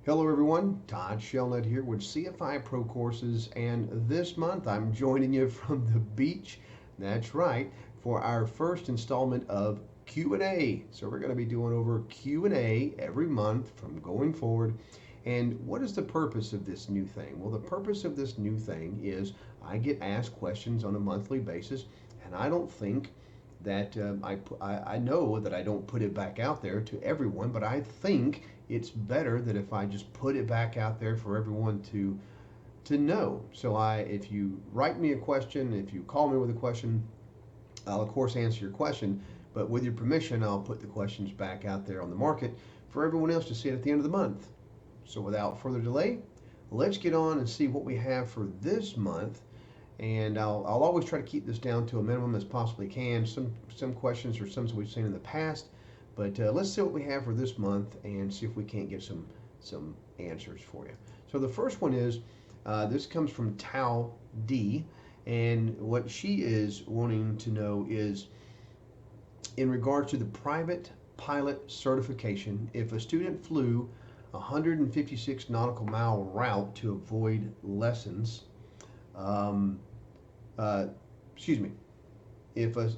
Hello everyone, Todd here with CFI Pro Courses, and this month I'm joining you from the beach. That's right, for our first installment of Q&A. So we're going to be doing over Q&A every month from going forward. And what is the purpose of this new thing? Well, the purpose of this new thing is I get asked questions on a monthly basis, and I don't think that I know that I don't put it back out there to everyone, but I think it's better that if I just put it back out there for everyone to know. So if you write me a question, if you call me with a question, I'll of course answer your question, but with your permission, I'll put the questions back out there on the market for everyone else to see it at the end of the month. So without further delay, let's get on and see what we have for this month. And I'll always try to keep this down to a minimum as possibly can. Some questions are some we've seen in the past, but let's see what we have for this month and see if we can't get some answers for you. So the first one is this comes from Tao D, and what she is wanting to know is in regards to the private pilot certification. If a student flew 156 nautical mile route to avoid lessons. Excuse me, if a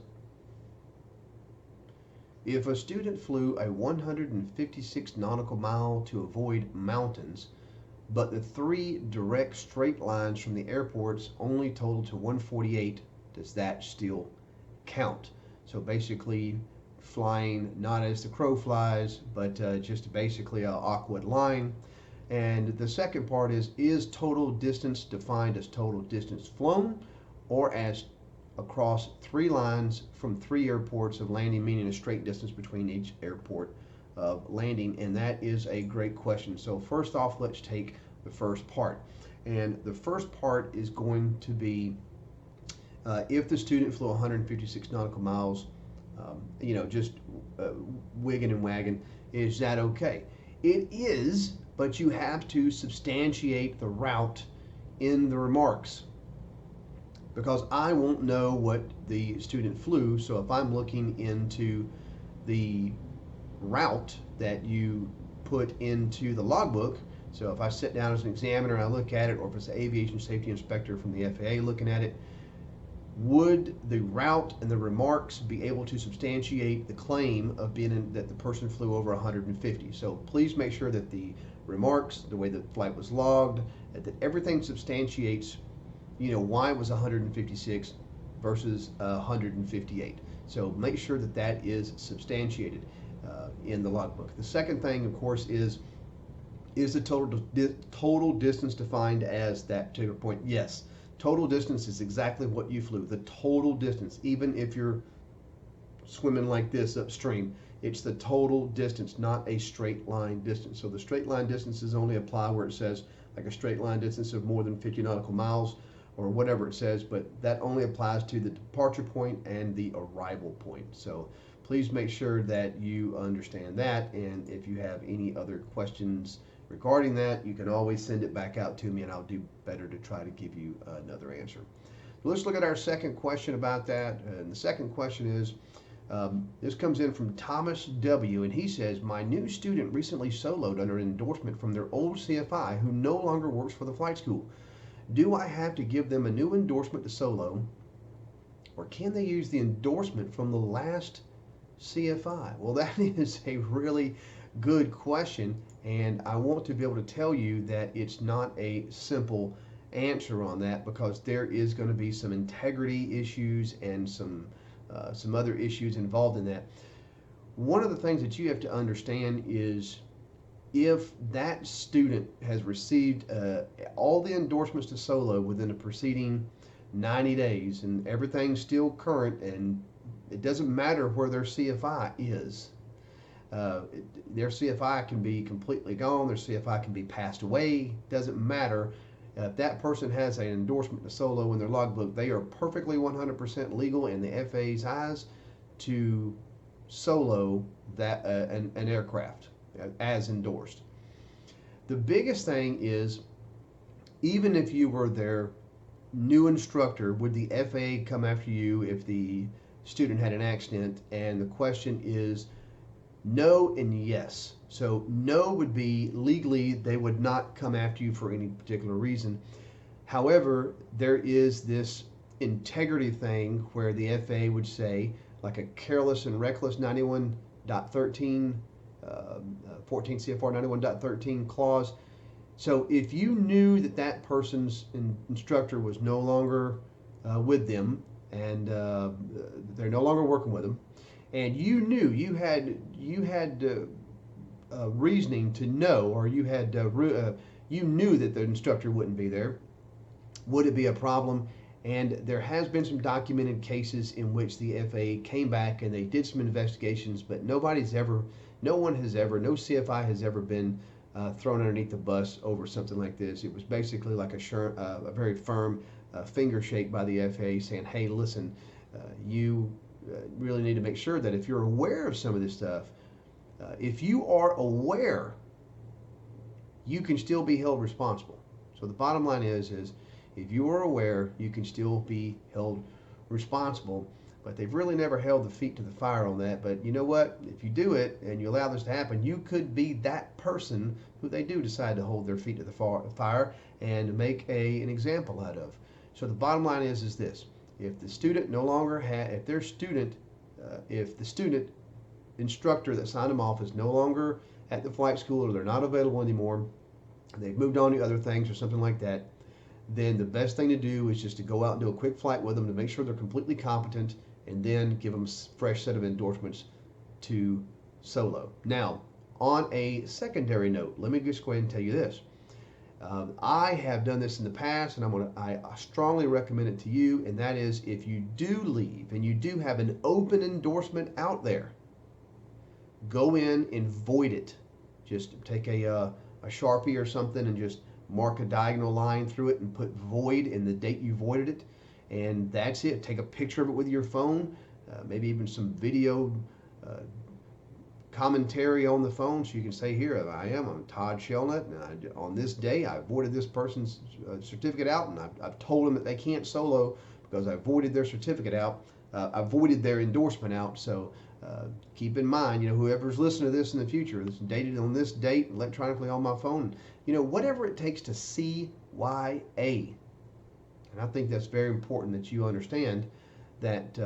student flew a 156 nautical mile to avoid mountains, but the 3 direct straight lines from the airports only total to 148, does that still count? So basically flying not as the crow flies, but just basically an awkward line. And the second part is total distance defined as total distance flown or as across 3 lines from 3 airports of landing, meaning a straight distance between each airport of landing? And that is a great question. So first off, let's take the first part. And the first part is going to be if the student flew 156 nautical miles, just wigging and wagging, is that okay? It is, but you have to substantiate the route in the remarks, because I won't know what the student flew. So if I'm looking into the route that you put into the logbook, so if I sit down as an examiner and I look at it, or if it's an aviation safety inspector from the FAA looking at it, would the route and the remarks be able to substantiate the claim of that the person flew over 150? So please make sure that the remarks, the way the flight was logged, that everything substantiates, why it was 156 versus 158. So make sure that that is substantiated in the logbook. The second thing, of course, is the total distance defined as that particular point? Yes. Total distance is exactly what you flew. The total distance, even if you're swimming like this upstream, it's the total distance, not a straight line distance. So the straight line distances only apply where it says like a straight line distance of more than 50 nautical miles or whatever it says, but that only applies to the departure point and the arrival point. So please make sure that you understand that, and if you have any other questions regarding that, you can always send it back out to me and I'll do better to try to give you another answer. So let's look at our second question about that. And the second question is, this comes in from Thomas W. And he says, my new student recently soloed under an endorsement from their old CFI who no longer works for the flight school. Do I have to give them a new endorsement to solo, or can they use the endorsement from the last CFI? Well, that is a really good question, and I want to be able to tell you that it's not a simple answer on that, because there is going to be some integrity issues and some other issues involved in that. One of the things that you have to understand is if that student has received all the endorsements to solo within the preceding 90 days and everything's still current, and it doesn't matter where their CFI is. Their CFI can be completely gone, their CFI can be passed away, doesn't matter. If that person has an endorsement to solo in their logbook, they are perfectly 100% legal in the FAA's eyes to solo that an aircraft as endorsed. The biggest thing is, even if you were their new instructor, would the FAA come after you if the student had an accident? And the question is, No and yes. So no would be legally they would not come after you for any particular reason. However, there is this integrity thing where the FAA would say, like a careless and reckless 91.13, 14 CFR 91.13 clause. So if you knew that that person's instructor was no longer with them and they're no longer working with them, and you knew you had reasoning to know, or you knew that the instructor wouldn't be there, would it be a problem? And there has been some documented cases in which the FAA came back and they did some investigations, but no one has ever, no CFI has ever been thrown underneath the bus over something like this. It was basically like a very firm finger shake by the FAA saying, hey, listen, you really need to make sure that if you're aware of some of this stuff, if you are aware, you can still be held responsible. So the bottom line is if you are aware, you can still be held responsible. But they've really never held the feet to the fire on that. But you know what? If you do it and you allow this to happen, you could be that person who they do decide to hold their feet to the fire and make an example out of. So the bottom line is this: if the student no longer if the student instructor that signed them off is no longer at the flight school, or they're not available anymore, they've moved on to other things or something like that, then the best thing to do is just to go out and do a quick flight with them to make sure they're completely competent, and then give them a fresh set of endorsements to solo. Now, on a secondary note, let me just go ahead and tell you this. I have done this in the past, and I strongly recommend it to you, and that is, if you do leave and you do have an open endorsement out there, go in and void it. Just take a Sharpie or something and just mark a diagonal line through it and put void in the date you voided it, and that's it. Take a picture of it with your phone, maybe even some video commentary on the phone, so you can say, here I'm Todd Shelnut, and on this day I voided this person's certificate out, and I've told them that they can't solo because I voided their certificate out. I voided their endorsement out. So keep in mind, whoever's listening to this in the future, it's dated on this date electronically on my phone, whatever it takes to CYA. And I think that's very important that you understand that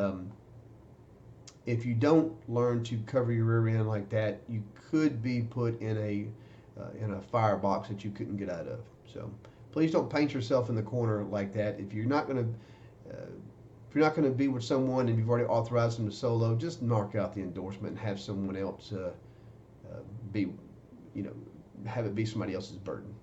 if you don't learn to cover your rear end like that, you could be put in a firebox that you couldn't get out of. So please don't paint yourself in the corner like that. If you're not going to be with someone and you've already authorized them to solo, just mark out the endorsement and have someone else have it be somebody else's burden.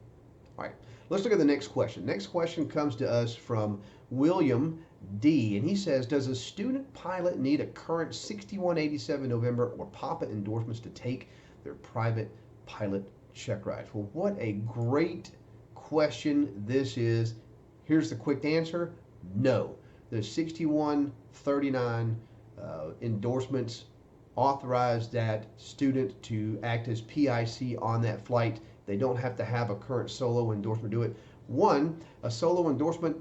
All right, let's look at the next question. Next question comes to us from William D, and he says, does a student pilot need a current 6187 November or Papa endorsements to take their private pilot check rides? Well, what a great question this is. Here's the quick answer: no. The 6139 endorsements authorize that student to act as PIC on that flight. They don't have to have a current solo endorsement to do it. One, a solo endorsement,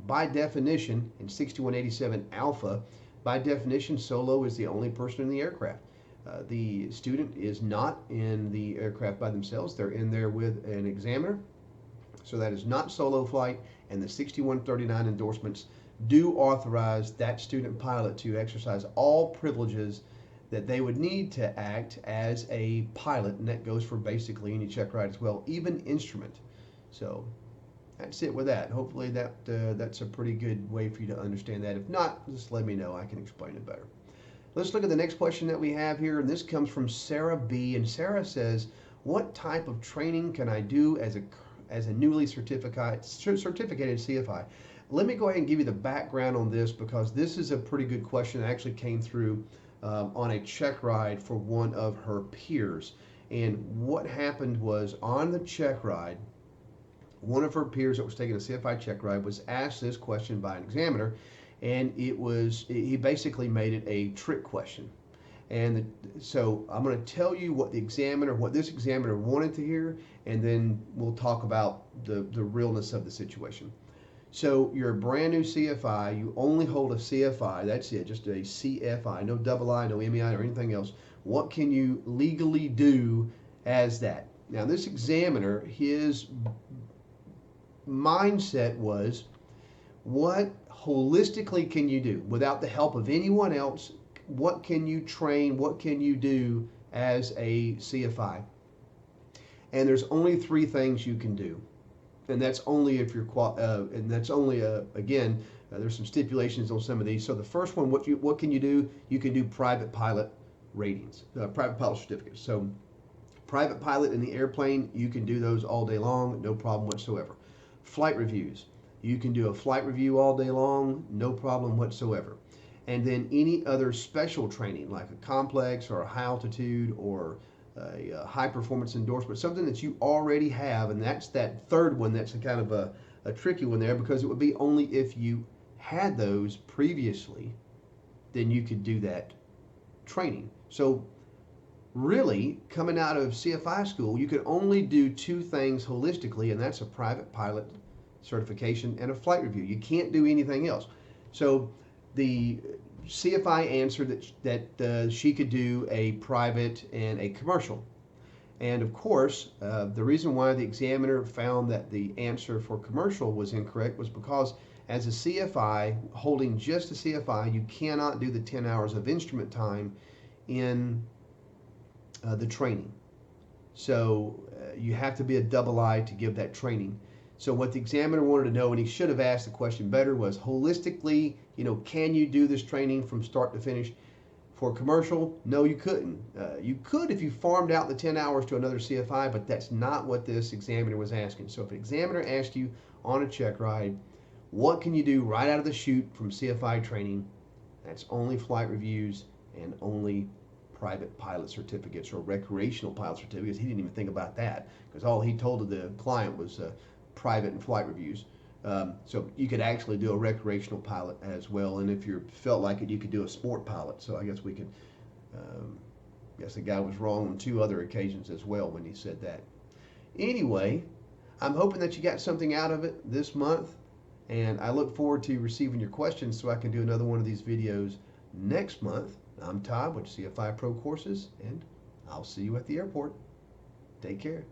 by definition, in 6187 Alpha, by definition, solo is the only person in the aircraft. The student is not in the aircraft by themselves. They're in there with an examiner. So that is not solo flight, and the 6139 endorsements do authorize that student pilot to exercise all privileges that they would need to act as a pilot, and that goes for basically any check ride as well, even instrument. So that's it with that. Hopefully that's a pretty good way for you to understand that. If not, just let me know. I can explain it better. Let's look at the next question that we have here, and this comes from Sarah B. And Sarah says, what type of training can I do as a newly certificated CFI? Let me go ahead and give you the background on this, because this is a pretty good question that actually came through on a check ride for one of her peers. And what happened was, on the check ride, one of her peers that was taking a CFI check ride was asked this question by an examiner, and he basically made it a trick question. And so I'm going to tell you what this examiner wanted to hear, and then we'll talk about the realness of the situation. So you're a brand new CFI, you only hold a CFI, that's it, just a CFI, no double I, no MEI or anything else. What can you legally do as that? Now this examiner, his mindset was, what holistically can you do without the help of anyone else? What can you train? What can you do as a CFI? And there's only three things you can do, and that's only if you're and that's only again there's some stipulations on some of these. So the first one, what can you do? You can do private pilot ratings, private pilot certificates. So private pilot in the airplane, you can do those all day long, no problem whatsoever. Flight reviews, you can do a flight review all day long, no problem whatsoever. And then any other special training like a complex or a high altitude or a high performance endorsement, something that you already have, and that's that third one that's a kind of a tricky one there, because it would be only if you had those previously, then you could do that training. So really, coming out of CFI school, you could only do two things holistically, and that's a private pilot certification and a flight review. You can't do anything else. So the CFI answered that she could do a private and a commercial. And of course, the reason why the examiner found that the answer for commercial was incorrect was because as a CFI, holding just a CFI, you cannot do the 10 hours of instrument time in the training. So you have to be a double I to give that training. So what the examiner wanted to know, and he should have asked the question better, was holistically, can you do this training from start to finish? For commercial, no, you couldn't. You could if you farmed out the 10 hours to another CFI, but that's not what this examiner was asking. So if an examiner asked you on a check ride, what can you do right out of the chute from CFI training? That's only flight reviews and only private pilot certificates or recreational pilot certificates. He didn't even think about that because all he told the client was private and flight reviews. So you could actually do a recreational pilot as well, and if you felt like it, you could do a sport pilot. So I guess we could, guess the guy was wrong on two other occasions as well when he said that. Anyway, I'm hoping that you got something out of it this month, and I look forward to receiving your questions so I can do another one of these videos next month. I'm Todd with CFI Pro Courses, and I'll see you at the airport. Take care.